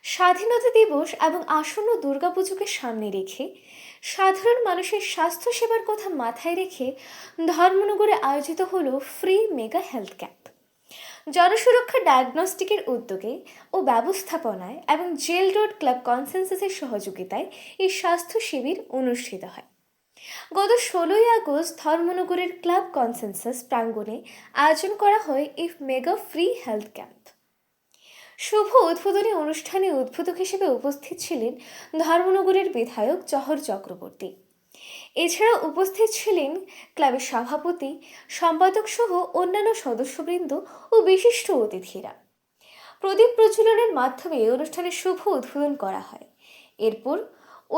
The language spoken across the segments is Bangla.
স্বাধীনতা দিবস এবং আসন্ন দুর্গাপুজোকে সামনে রেখে সাধারণ মানুষের স্বাস্থ্যসেবার কথা মাথায় রেখে ধর্মনগরে আয়োজিত হলো ফ্রি মেগা হেলথ ক্যাম্প। জনসুরক্ষা ডায়াগনস্টিকের উদ্যোগে ও ব্যবস্থাপনায় এবং জেল রোড ক্লাব কনসেনসাসের সহযোগিতায় এই স্বাস্থ্য শিবির অনুষ্ঠিত হয়। গত 16ই আগস্ট ধর্মনগরের ক্লাব কনসেনসাস প্রাঙ্গণে আয়োজন করা হয় এই মেগা ফ্রি হেলথ ক্যাম্প। শুভ উদ্বোধনী অনুষ্ঠানে উদ্বোধক হিসেবে উপস্থিত ছিলেন ধর্মনগরের বিধায়ক জহর চক্রবর্তী। এছাড়া উপস্থিত ছিলেন ক্লাবের সভাপতি, সম্পাদক সহ অন্যান্য সদস্যবৃন্দ ও বিশিষ্ট অতিথিরা। প্রদীপ প্রজ্বলনের মাধ্যমে অনুষ্ঠানের শুভ উদ্বোধন করা হয়। এরপর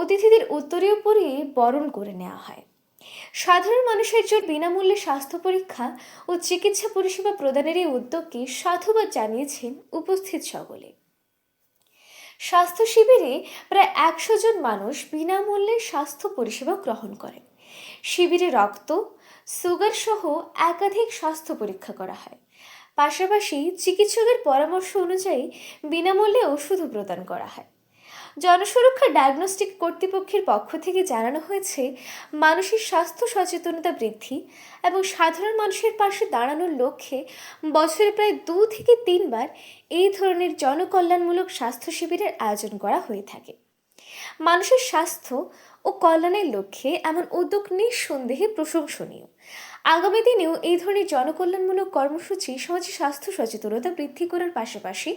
অতিথিদের উত্তরীয় পরিয়ে বরণ করে নেওয়া হয়। সাধারণ মানুষের জন্য বিনামূল্যে স্বাস্থ্য পরীক্ষা ও চিকিৎসা পরিষেবা প্রদানের এই উদ্যোগকে সাধুবাদ জানিয়েছেন উপস্থিত সকলে। স্বাস্থ্য শিবিরে প্রায় 100 জন মানুষ বিনামূল্যে স্বাস্থ্য পরিষেবা গ্রহণ করেন। শিবিরে রক্ত, সুগার সহ একাধিক স্বাস্থ্য পরীক্ষা করা হয়। পাশাপাশি চিকিৎসকের পরামর্শ অনুযায়ী বিনামূল্যে ওষুধও প্রদান করা হয়। জনসুরক্ষা ডায়াগনস্টিক কর্তৃপক্ষের পক্ষ থেকে জানানো হয়েছে, মানুষের স্বাস্থ্য সচেতনতা বৃদ্ধি এবং সাধারণ মানুষের পাশে দাঁড়ানোর লক্ষ্যে বছরে প্রায় 2 থেকে 3 বার এই ধরনের জনকল্যাণমূলক স্বাস্থ্য শিবিরের আয়োজন করা হয়ে থাকে। মানুষের স্বাস্থ্য ও কল্যাণের লক্ষ্যে এমন উদ্যোগ নিঃসন্দেহে প্রশংসনীয়। আগামী দিনেও এই ধরনের জনকল্যাণমূলক কর্মসূচি সমাজে স্বাস্থ্য সচেতনতা বৃদ্ধি করার পাশাপাশি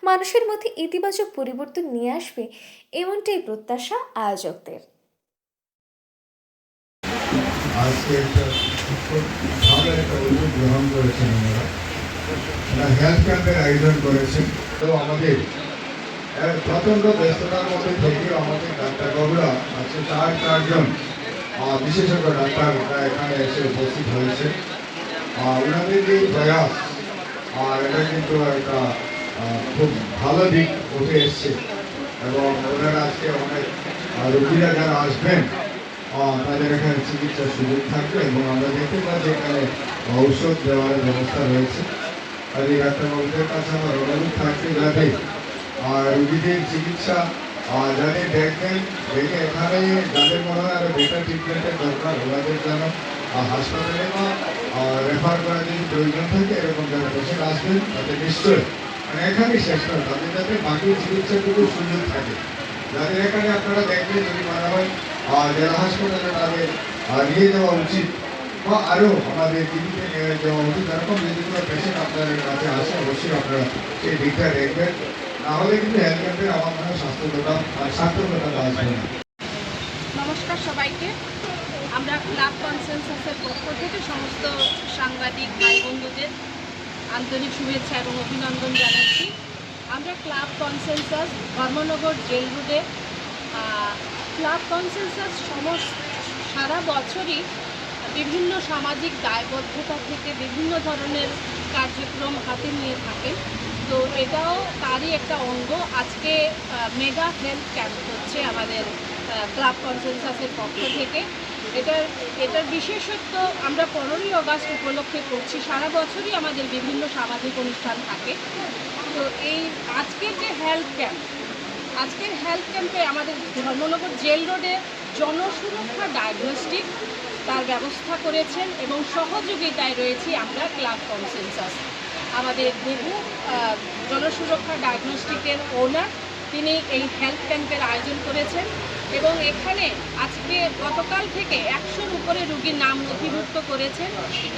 মানুষের মধ্যে ইতিবাচক পরিবর্তন নিয়ে আসবে, এমনটাই প্রত্যাশা আয়োজকদের। আজকে একটা খুব ভালো একটা উদ্যোগ গ্রহণ করেছেন ওনারা, হেলথ ক্যাম্পের আয়োজন করেছেন। তো আমাদের প্রচন্ড ব্যস্ততার মধ্যে থেকে আমাদের ডাক্তারবাবুরা আজকে চারজন বিশেষজ্ঞ ডাক্তাররা এখানে এসে উপস্থিত হয়েছে। ওনাদের যে প্রয়াস এটা কিন্তু একটা খুব ভালো দিক উঠে এসছে এবং ওনারা আজকে অনেক রোগীরা যারা আসবেন তাদের এখানে চিকিৎসার সুযোগ থাকবে এবং আমরা দেখতে পাচ্ছি এখানে ঔষধ দেওয়ার ব্যবস্থা রয়েছে। আর এই ডাক্তারবাবুদের কাছে আমার অনুরোধ থাকবে যাতে রোগীদের চিকিৎসা যাদের দেখবেন দেখে এখানে যাদের মনে হয় আরও বেটার ট্রিটমেন্টের দরকার ওনাদের যেন হাসপাতালে বা রেফার করার যদি প্রয়োজন থাকে এরকম যারা পেশেন্ট আসবেন তাদের নিশ্চয়ই মানে এখানেই শেষ নয়, তাদের যাতে বাকি চিকিৎসাটুকু সুযোগ থাকে। যাদের এখানে আপনারা দেখবেন যদি মনে হয় জেলা হাসপাতালে তাদের নিয়ে যাওয়া উচিত বা আরও আমাদের টিভিতে নিয়ে যাওয়া উচিত, এরকম যদি কোনো পেশেন্ট আপনাদের কাছে আসে অবশ্যই আপনারা সেই দিকটা দেখবেন। নাহলে কিন্তু হেলথ ক্যাম্পের আমার মনে হয় সার্থকতা আসবে না। নমস্কার সবাইকে। আমরা ক্লাব কনসেনসাসের পক্ষ থেকে সমস্ত সাংবাদিক ভাই বন্ধুদের আন্তরিক শুভেচ্ছা এবং অভিনন্দন জানাচ্ছি। আমরা ক্লাব কনসেনসাস ধর্মনগর জেল রোডে ক্লাব কনসেনসাস সারা বছরই বিভিন্ন সামাজিক দায়বদ্ধতা থেকে বিভিন্ন ধরনের কার্যক্রম হাতে নিয়ে থাকে। তো এটাও তারই একটা অঙ্গ। আজকে মেগা হেলথ ক্যাম্প হচ্ছে আমাদের ক্লাব কনসেনসাসের পক্ষ থেকে। এটার বিশেষত্ব আমরা 15ই আগস্ট উপলক্ষে করছি। সারা বছরই আমাদের বিভিন্ন সামাজিক অনুষ্ঠান থাকে। তো এই আজকের হেলথ ক্যাম্পে আমাদের ধর্মনগর জেল রোডে জনসুরক্ষা ডায়াগনস্টিক তার ব্যবস্থা করেছেন এবং সহযোগিতায় রয়েছি আমরা ক্লাব কনসেনসাস। আমাদের বহু জনসুরক্ষা ডায়াগনস্টিকের ওনার তিনি এই হেলথ ক্যাম্পের আয়োজন করেছেন এবং এখানে আজকে গতকাল থেকে 100-র উপরে রোগীর নাম নথিভুক্ত করেছেন।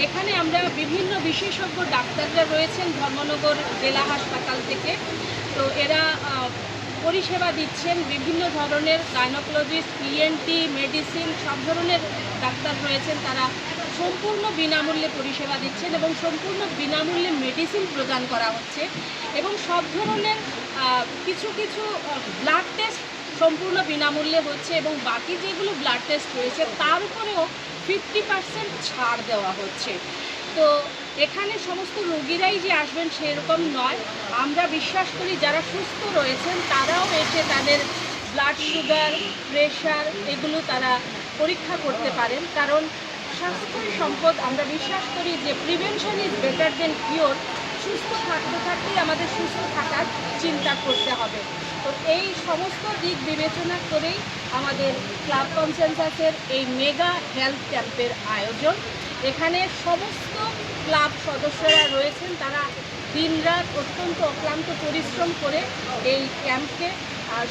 এখানে আমরা বিভিন্ন বিশেষজ্ঞ ডাক্তাররা রয়েছেন ধর্মনগর জেলা হাসপাতাল থেকে। তো এরা পরিষেবা দিচ্ছেন, বিভিন্ন ধরনের গাইনোকোলজিস্ট, ইএনটি, মেডিসিন সব ধরনের ডাক্তার রয়েছেন। তারা সম্পূর্ণ বিনামূল্যে পরিষেবা দিচ্ছেন এবং সম্পূর্ণ বিনামূল্যে মেডিসিন প্রদান করা হচ্ছে এবং সব ধরনের কিছু ব্লাড টেস্ট সম্পূর্ণ বিনামূল্যে হচ্ছে এবং বাকি যেগুলো ব্লাড টেস্ট রয়েছে তার উপরেও 50% ছাড় দেওয়া হচ্ছে। তো এখানে সমস্ত রোগীরাই যে আসবেন সেরকম নয়। আমরা বিশ্বাস করি যারা সুস্থ রয়েছেন তারাও এসে তাদের ব্লাড সুগার, প্রেশার এগুলো তারা পরীক্ষা করতে পারেন, কারণ স্বাস্থ্যই সম্পদ। আমরা বিশ্বাস করি যে prevention is better then cure. সুস্থ থাকতে থাকতেই আমাদের সুস্থ থাকার করার চিন্তা করতে হবে। তো এই সমস্ত দিক বিবেচনা করেই আমাদের ক্লাব কনসেনসাসের এই মেগা হেলথ ক্যাম্পের আয়োজন। এখানে সমস্ত ক্লাব সদস্যরা রয়েছেন, তারা দিনরাত অত্যন্ত অক্লান্ত পরিশ্রম করে এই ক্যাম্পকে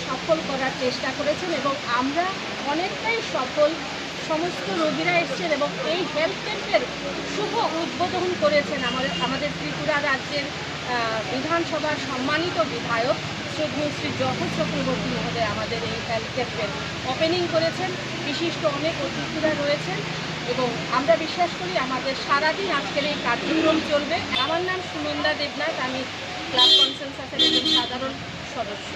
সফল করার চেষ্টা করেছেন এবং আমরা অনেকটাই সফল। সমস্ত রোগীরা এসছেন এবং এই হেলথ ক্যাম্পের শুভ উদ্বোধন করেছেন আমাদের ত্রিপুরা রাজ্যের বিধানসভার সম্মানিত বিধায়ক শ্রদ্ধেয় শ্রী জহর চক্রবর্তী মহোদয় আমাদের এই হেলথ ক্যাম্পের ওপেনিং করেছেন। বিশিষ্ট অনেক অতিথিরা রয়েছেন এবং আমরা বিশ্বাস করি আমাদের সারাদিন আজকের এই কার্যক্রম চলবে। আমার নাম সুনন্দা দেবনাথ, আমি ক্লাব কনসেনসাসের একজন সাধারণ সদস্য।